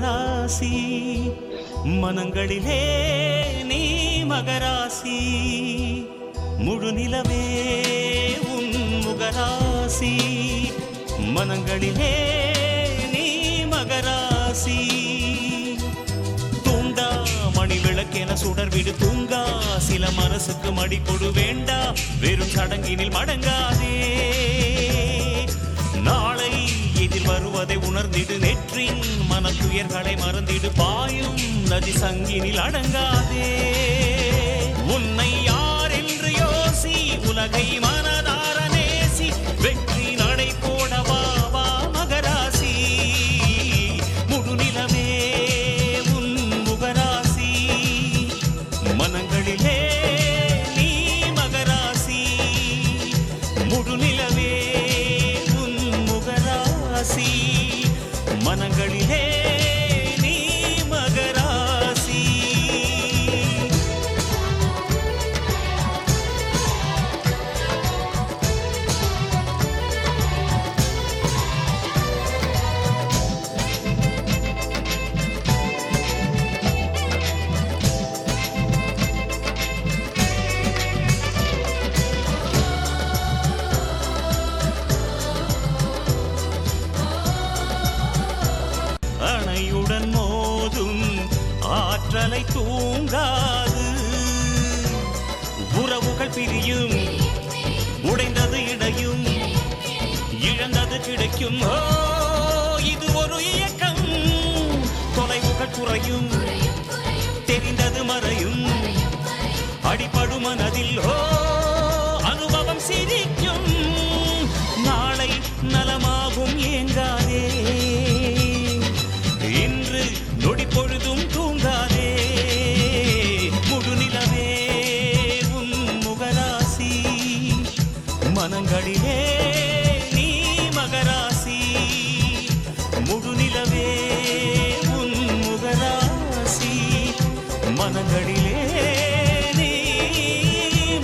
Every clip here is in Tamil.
முகராசி மனங்களிலே நீ மகராசி முழு நிலவே உன் முகராசி மனங்களிலே நீ மகராசி தூண்டா மணி விளக்கென சுடர்விடு தூங்கா சில மனசுக்கு மடி கொடு வேண்டா வெறும் சடங்கினில் மடங்காதே நாளை எதில் வருவதை உணர்ந்திடு நெற்றின் மனத்துயர்களை மறந்திடு பாயும் நதி சங்கினில் அடங்காதே உன்னை யார் என்று யோசி உலகை மனதார நேசி வெற்றி நடை போடவா வா மகராசி முழு நிலவே உன் முகராசி மனங்களிலே நீ மகராசி முழு நிலவே உன் முகராசி மனங்களிலே நீ மகராசி அணையுடன் மோதும் ஆற்றலை தூங்காது உறவுகள் பிரியும் உடைந்தது இடையும் இழந்தது கிடைக்கும் இது ஒரு இயக்கம் தொலைவுகள் குறையும் தெரிந்தது மறையும் அடிபடும் மனதில் அனுபவம் சிரிக்கும் நாளை நலமாகும் ஏங்காதே இன்று நொடி பொழுதும் தூங்காதே முழு நிலவே உன் முகராசி மனங்களிலே நீ மகராசி முழு நிலவே உன் முகராசி மனங்களிலே நீ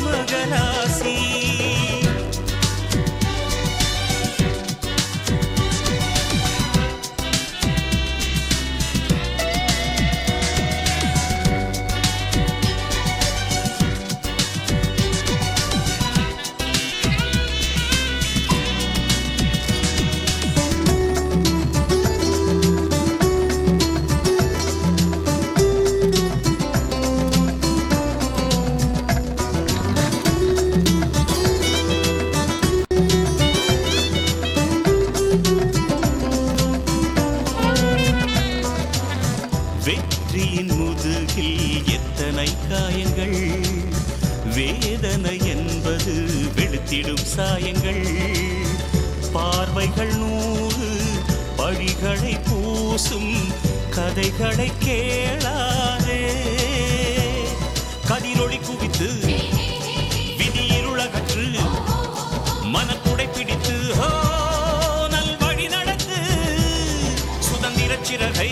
மகராசி வெற்றியின் முதுகில் எத்தனை காயங்கள் வேதனை என்பது வெளுத்திடும் சாயங்கள் பார்வைகள் 100 பழிகளை பூசும் கதைகளை கேளாதே கதிரொளி குவித்து விதியிருளகற்று மனக்குடை பிடித்து நல்வழி நடத்து சுதந்திர சிறகை